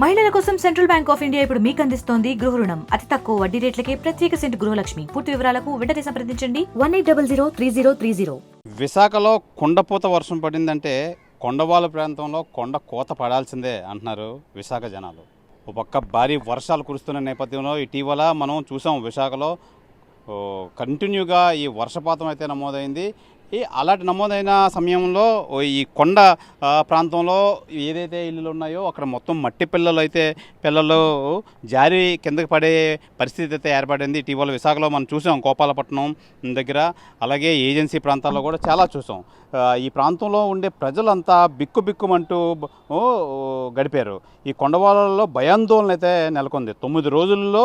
మహిళల కోసం central bank of India ఇప్పుడు మీకు అందిస్తోంది గృహ రుణం. అతి తక్కువ వడ్డీ రేట్లకే ప్రత్యేక సెంటు గృహలక్ష్మి. పూర్తి వివరాలకు వెంటనే సంప్రదించండి 18003030. విశాఖలో కుండపోత వర్షం పడిందంటే కొండవాళ్ళ ప్రాంతంలో కొండ కోత పడాల్సిందే అంటున్నారు విశాఖ జనాలు. ఒక పక్క భారీ వర్షాలు కురుస్తున్న నేపథ్యంలో ఇటీవల మనం చూసాం విశాఖలో కంటిన్యూగా ఈ వర్షపాతం అయితే నమోదైంది. అలాంటి నమోదైన సమయంలో ఈ కొండ ప్రాంతంలో ఏదైతే ఇల్లులు ఉన్నాయో అక్కడ మొత్తం మట్టి పిల్లలు జారి కిందకి పడే పరిస్థితి అయితే ఏర్పడింది. ఇటీవల విశాఖలో మనం చూసాం, గోపాలపట్నం దగ్గర, అలాగే ఏజెన్సీ ప్రాంతాల్లో కూడా చాలా చూసాం. ఈ ప్రాంతంలో ఉండే ప్రజలంతా బిక్కుమంటూ గడిపారు. ఈ కొండవాళ్ళలో భయాందోళన అయితే నెలకొంది. 9 రోజుల్లో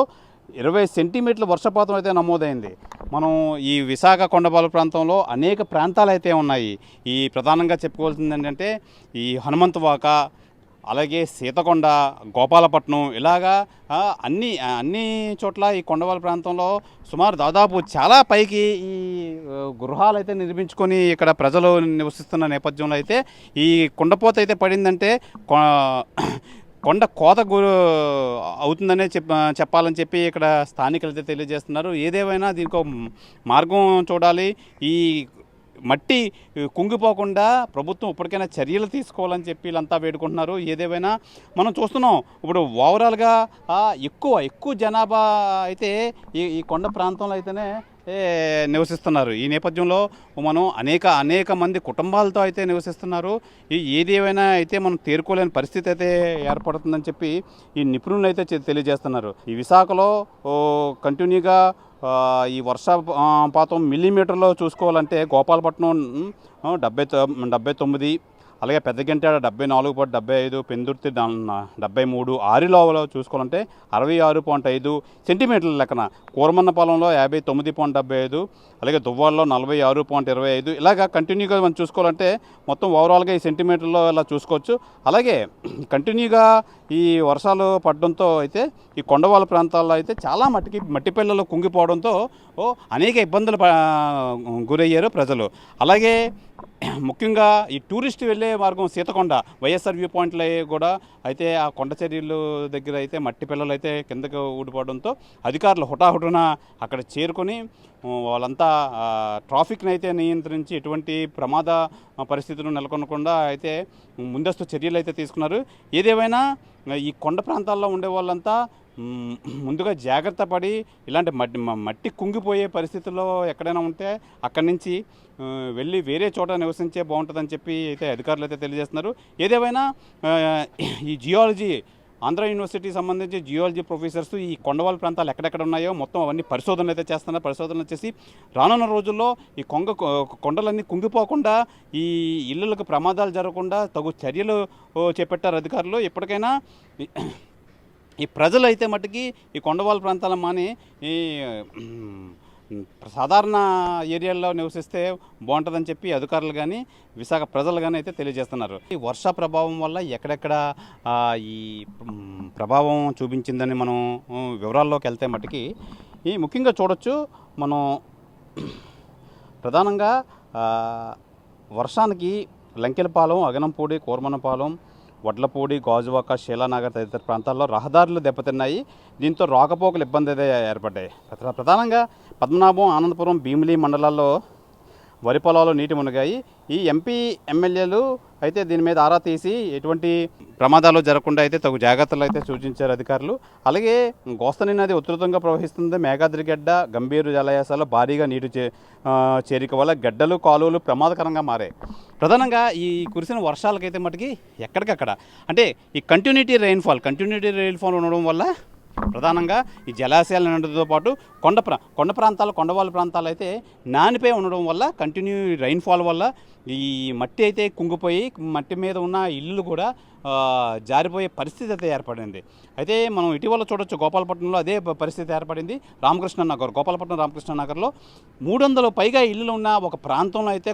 20 సెంటీమీటర్ల వర్షపాతం అయితే నమోదైంది. మనం ఈ విశాఖ కొండపాల ప్రాంతంలో అనేక ప్రాంతాలు అయితే ఉన్నాయి. ఈ ప్రధానంగా చెప్పుకోవాల్సింది ఏంటంటే ఈ హనుమంతవాక, అలాగే సీతకొండ, గోపాలపట్నం, ఇలాగా అన్ని చోట్ల ఈ కొండవాళ్ళ ప్రాంతంలో సుమారు దాదాపు చాలా పైకి ఈ గృహాలు అయితే నిర్మించుకొని ఇక్కడ ప్రజలు నివసిస్తున్న నేపథ్యంలో అయితే ఈ కుండపోత అయితే పడిందంటే కొండ కోత అవుతుందనే చెప్పాలని చెప్పి ఇక్కడ స్థానికులు అయితే తెలియజేస్తున్నారు. ఏదేమైనా దీనికి మార్గం చూడాలి. ఈ మట్టి కుంగిపోకుండా ప్రభుత్వం ఇప్పటికైనా చర్యలు తీసుకోవాలని చెప్పి వీళ్ళంతా వేడుకుంటున్నారు. ఏదేమైనా మనం చూస్తున్నాం, ఇప్పుడు ఓవరాల్గా ఎక్కువ జనాభా అయితే ఈ కొండ ప్రాంతంలో అయితేనే నివసిస్తున్నారు. ఈ నేపథ్యంలో మనం అనేక మంది కుటుంబాలతో అయితే నివసిస్తున్నారు. ఏదేమైనా అయితే మనం తేరుకోలేని పరిస్థితి అయితే ఏర్పడుతుందని చెప్పి ఈ నిపుణులు అయితే తెలియజేస్తున్నారు. ఈ విశాఖలో కంటిన్యూగా ఈ వర్షపాతం మిల్లీమీటర్లో చూసుకోవాలంటే గోపాలపట్నం 79, అలాగే పెద్దగంటాడ 74.75, పెందుర్తి 73, ఆరిలోవలో చూసుకోవాలంటే 66.5 సెంటీమీటర్ల లెక్కన, కూరమన్నపాలెంలో 59.75, అలాగే దువ్వాడలో 46.25, ఇలాగా కంటిన్యూగా మనం చూసుకోవాలంటే మొత్తం ఓవరాల్గా ఈ సెంటీమీటర్లో ఇలా చూసుకోవచ్చు. అలాగే కంటిన్యూగా ఈ వర్షాలు పడడంతో అయితే ఈ కొండవాళ్ళ ప్రాంతాల్లో అయితే చాలా మట్టి పిల్లలు కుంగిపోవడంతో అనేక ఇబ్బందులు గురయ్యారు ప్రజలు. అలాగే ముఖ్యంగా ఈ టూరిస్ట్ వెళ్ళే మార్గం సీతకొండ, వైఎస్ఆర్ వ్యూ పాయింట్లు కూడా అయితే ఆ కొండ చర్యలు దగ్గర అయితే మట్టి పిల్లలు అయితే కిందకు ఊడిపోవడంతో అధికారులు హుటాహుటిన అక్కడ చేరుకొని వాళ్ళంతా ట్రాఫిక్ని అయితే నియంత్రించి ఎటువంటి ప్రమాద పరిస్థితులు నెలకొనకుండా అయితే ముందస్తు చర్యలు అయితే తీసుకున్నారు. ఏదేమైనా ఈ కొండ ప్రాంతాల్లో ఉండే వాళ్ళంతా ముందుగా జాగ్రత్త పడి ఇలాంటి మట్టి కుంగిపోయే పరిస్థితుల్లో ఎక్కడైనా ఉంటే అక్కడి నుంచి వెళ్ళి వేరే చోట నివసించే బాగుంటుందని చెప్పి అయితే అధికారులు అయితే తెలియజేస్తున్నారు. ఏదేమైనా ఈ జియాలజీ, ఆంధ్ర యూనివర్సిటీకి సంబంధించి జియాలజీ ప్రొఫెసర్స్ ఈ కొండవాళ్ళ ప్రాంతాలు ఎక్కడెక్కడ ఉన్నాయో మొత్తం అవన్నీ పరిశోధనలు అయితే చేస్తున్నారు. పరిశోధనలు చేసి రానున్న రోజుల్లో ఈ కొండలన్నీ కుంగిపోకుండా, ఈ ఇళ్ళకు ప్రమాదాలు జరగకుండా తగు చర్యలు చేపట్టారు అధికారులు. ఇప్పటికైనా ఈ ప్రజలు అయితే మట్టుకి ఈ కొండవాళ్ళ ప్రాంతాల మాని ఈ సాధారణ ఏరియాల్లో నివసిస్తే బాగుంటుందని చెప్పి అధికారులు కానీ విశాఖ ప్రజలు కానీ అయితే తెలియజేస్తున్నారు. ఈ వర్ష ప్రభావం వల్ల ఎక్కడెక్కడ ఈ ప్రభావం చూపించిందని మనం వివరాల్లోకి వెళ్తే మట్టుకి ఈ ముఖ్యంగా చూడొచ్చు. మనం ప్రధానంగా వర్షానికి లంకెలపాలెం, అగనంపూడి, కూరమన్నపాలెం, వడ్లపూడి, గాజువాక, శీలానగర్ తదితర ప్రాంతాల్లో రహదారులు దెబ్బతిన్నాయి. దీంతో రాకపోకలు ఇబ్బంది అయితే ఏర్పడ్డాయి. ప్రధానంగా పద్మనాభం, ఆనందపురం, భీమిలి మండలాల్లో వరి పొలాలు నీటి మునిగాయి. ఈ ఎంపీ, ఎమ్మెల్యేలు అయితే దీని మీద ఆరా తీసి ఎటువంటి ప్రమాదాలు జరగకుండా అయితే తగు జాగ్రత్తలు అయితే సూచించారు అధికారులు. అలాగే గోస్తని నది ఉధృతంగా ప్రవహిస్తుంది. మేఘాద్రి గడ్డ, గంభీరు జలాశయాల్లో భారీగా నీరు చేరిక వల్ల గడ్డలు, కాలువలు ప్రమాదకరంగా మారాయి. ప్రధానంగా ఈ కురిసిన వర్షాలకైతే మటుకి ఎక్కడికక్కడ అంటే ఈ కంటిన్యూటీ రెయిన్ఫాల్ ఉండడం వల్ల ప్రధానంగా ఈ జలాశయాలు నిండడంతో పాటు కొండవాళ్ళ ప్రాంతాలు అయితే నానిపోయి ఉండడం వల్ల కంటిన్యూ రైన్ఫాల్ వల్ల ఈ మట్టి అయితే కుంగిపోయి మట్టి మీద ఉన్న ఇల్లు కూడా జారిపోయే పరిస్థితి అయితే ఏర్పడింది. అయితే మనం ఇటీవల చూడొచ్చు, గోపాలపట్నంలో అదే పరిస్థితి ఏర్పడింది. గోపాలపట్నం రామకృష్ణ నగర్లో 300 పైగా ఇల్లులు ఉన్న ఒక ప్రాంతంలో అయితే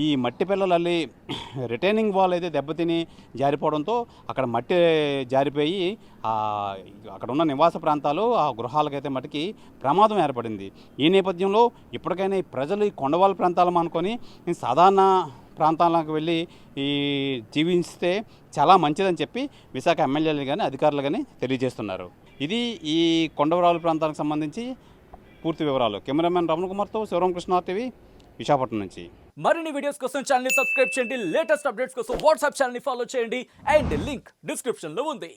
ఈ మట్టి పిల్లలు రిటైనింగ్ వాల్ అయితే దెబ్బతిని జారిపోవడంతో అక్కడ మట్టి జారిపోయి అక్కడ ఉన్న నివాస ప్రాంతాలు, ఆ గృహాలకైతే మట్టికి ప్రమాదం ఏర్పడింది. ఈ నేపథ్యంలో ఇప్పటికైనా ఈ ప్రజలు ఈ కొండవాళ్ళ ప్రాంతాలు అనుకొని సాధారణ ప్రాంతాలకు వెళ్ళి ఈ జీవిస్తే చాలా మంచిదని చెప్పి విశాఖ ఎమ్మెల్యేలు కానీ అధికారులు కానీ తెలియజేస్తున్నారు. ఇది ఈ కొండవరాలు ప్రాంతానికి సంబంధించి పూర్తి వివరాలు. కెమెరామెన్ రమణ కుమార్తో శివరామకృష్ణ టీవీ విశాఖపట్నం నుంచి. మరిన్ని వీడియోస్ కోసం ఛానల్ ని సబ్స్క్రైబ్ చేయండి. లేటెస్ట్ అప్డేట్స్ కోసం వాట్సాప్ ఛానల్ ని ఫాలో చేయండి. అండ్ లింక్ డిస్క్రిప్షన్ లో ఉంది.